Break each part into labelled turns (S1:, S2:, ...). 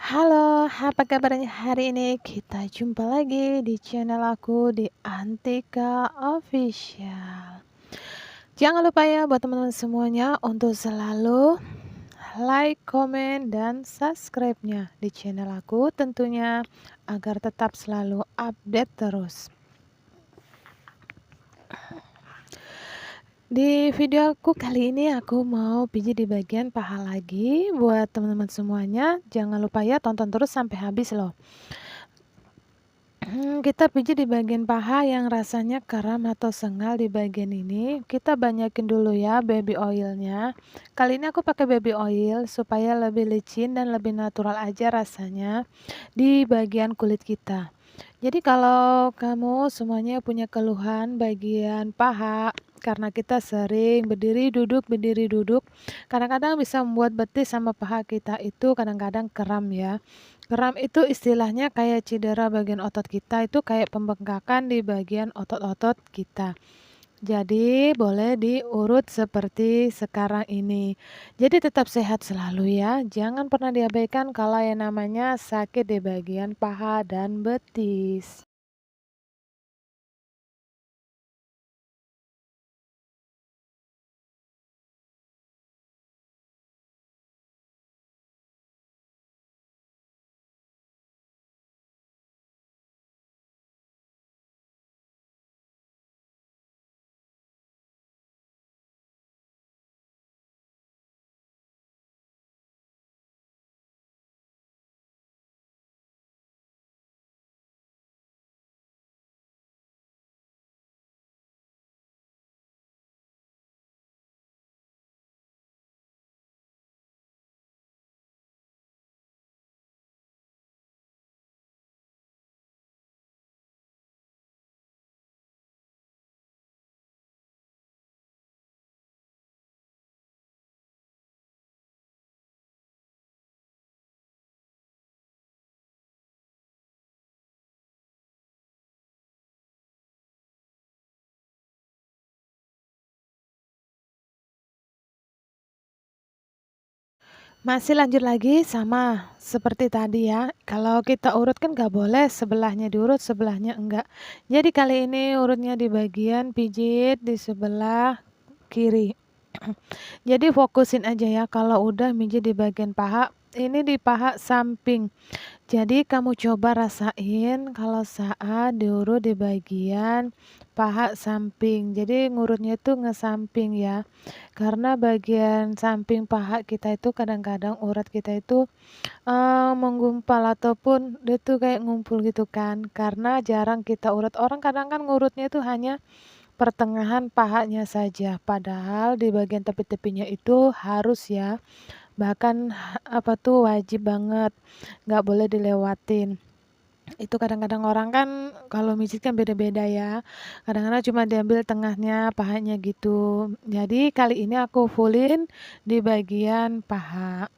S1: Halo, apa kabarnya hari ini? Kita jumpa lagi di channel aku di Antika Official. Jangan lupa ya buat teman-teman semuanya untuk selalu like, komen, dan subscribe-nya di channel aku tentunya agar tetap selalu update terus. Di video aku kali ini aku mau pijit di bagian paha lagi buat teman-teman semuanya. Jangan lupa ya tonton terus sampai habis loh. Kita pijit di bagian paha yang rasanya kram atau sengal di bagian ini. Kita banyakin dulu ya baby oilnya. Kali ini aku pakai baby oil supaya lebih licin dan lebih natural aja rasanya di bagian kulit kita. Jadi kalau kamu semuanya punya keluhan bagian paha karena kita sering berdiri duduk, kadang-kadang bisa membuat betis sama paha kita itu kadang-kadang kram ya. Kram itu istilahnya kayak cedera bagian otot kita, itu kayak pembengkakan di bagian otot-otot kita. Jadi boleh diurut seperti sekarang ini. Jadi tetap sehat selalu ya. Jangan pernah diabaikan kalau yang namanya sakit di bagian paha dan betis. Masih lanjut lagi sama seperti tadi ya. Kalau kita urut kan nggak boleh sebelahnya diurut, sebelahnya enggak. Jadi kali ini urutnya di bagian pijit di sebelah kiri. Jadi fokusin aja ya kalau udah mijit di bagian paha, ini di paha samping. Jadi kamu coba rasain kalau saat diurut di bagian paha samping. Jadi ngurutnya itu ngesamping ya. Karena bagian samping paha kita itu kadang-kadang urat kita itu menggumpal ataupun dia tuh kayak ngumpul gitu kan. Karena jarang kita urut. Orang kadang kan ngurutnya itu hanya pertengahan pahanya saja, padahal di bagian tepi-tepinya itu harus ya, bahkan apa tuh wajib banget, nggak boleh dilewatin. Itu kadang-kadang orang kan kalau mijit kan beda-beda ya, kadang-kadang cuma diambil tengahnya, pahanya gitu. Jadi kali ini aku fullin di bagian paha.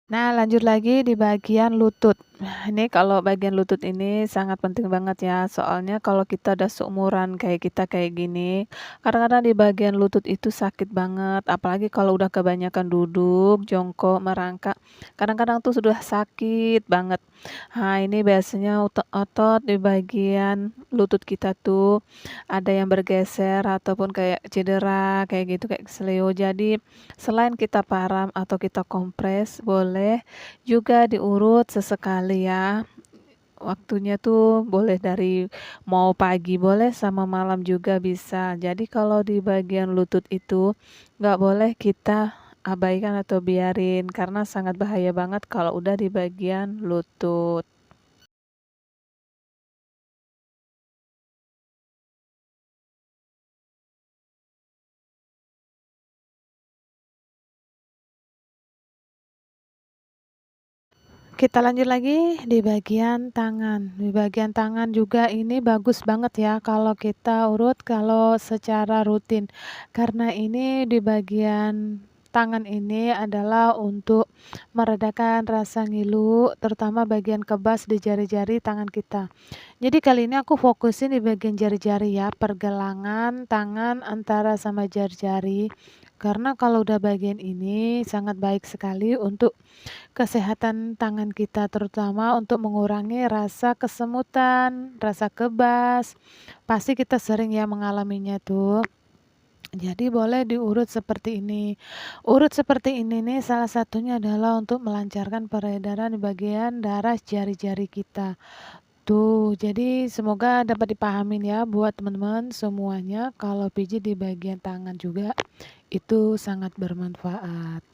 S1: Nah, lanjut lagi di bagian lutut. Ini kalau bagian lutut ini sangat penting banget ya, soalnya kalau kita udah seumuran kayak kita kayak gini, kadang-kadang di bagian lutut itu sakit banget, apalagi kalau udah kebanyakan duduk, jongkok, merangkak, kadang-kadang tuh sudah sakit banget. Nah, ini biasanya otot-otot di bagian lutut kita tuh ada yang bergeser ataupun kayak cedera, kayak gitu, kayak keseleo. Jadi, selain kita param atau kita kompres, boleh juga diurut sesekali ya. Waktunya tuh boleh dari mau pagi boleh sama malam juga bisa. Jadi kalau di bagian lutut itu nggak boleh kita abaikan atau biarin karena sangat bahaya banget kalau udah di bagian lutut. Kita lanjut lagi di bagian tangan. Di bagian tangan juga ini bagus banget ya kalau kita urut kalau secara rutin. Karena ini di bagian tangan ini adalah untuk meredakan rasa ngilu, terutama bagian kebas di jari-jari tangan kita. Jadi kali ini aku fokusin di bagian jari-jari ya, pergelangan tangan antara sama jari-jari. Karena kalau udah bagian ini sangat baik sekali untuk kesehatan tangan kita, terutama untuk mengurangi rasa kesemutan, rasa kebas. Pasti kita sering ya mengalaminya tuh. Jadi boleh diurut seperti ini. Urut seperti ini nih salah satunya adalah untuk melancarkan peredaran di bagian darah jari-jari kita. Tuh, jadi semoga dapat dipahamin ya buat teman-teman semuanya kalau pijit di bagian tangan juga itu sangat bermanfaat.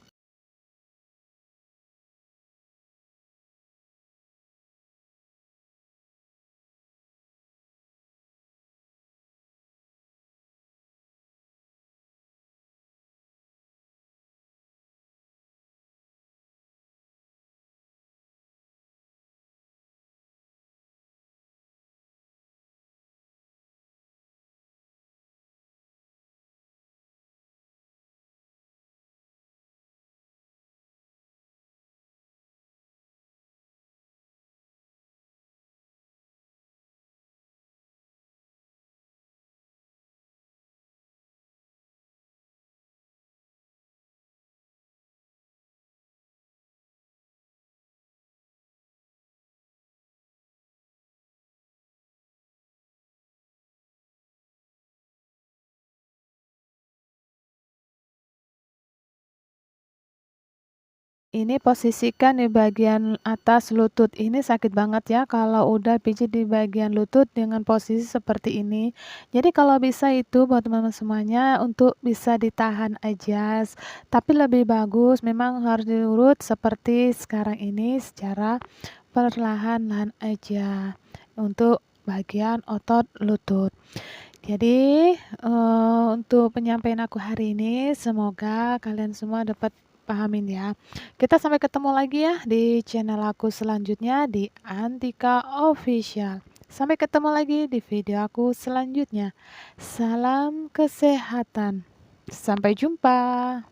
S1: Ini posisikan di bagian atas lutut. Ini sakit banget ya kalau udah pijit di bagian lutut dengan posisi seperti ini. Jadi kalau bisa itu buat teman-teman semuanya untuk bisa ditahan aja. Tapi lebih bagus memang harus diurut seperti sekarang ini secara perlahan-lahan aja untuk bagian otot lutut. Jadi, untuk penyampaian aku hari ini semoga kalian semua dapat pahamin ya. Kita sampai ketemu lagi ya di channel aku selanjutnya di Antika Official. Sampai ketemu lagi di video aku selanjutnya. Salam kesehatan. Sampai jumpa.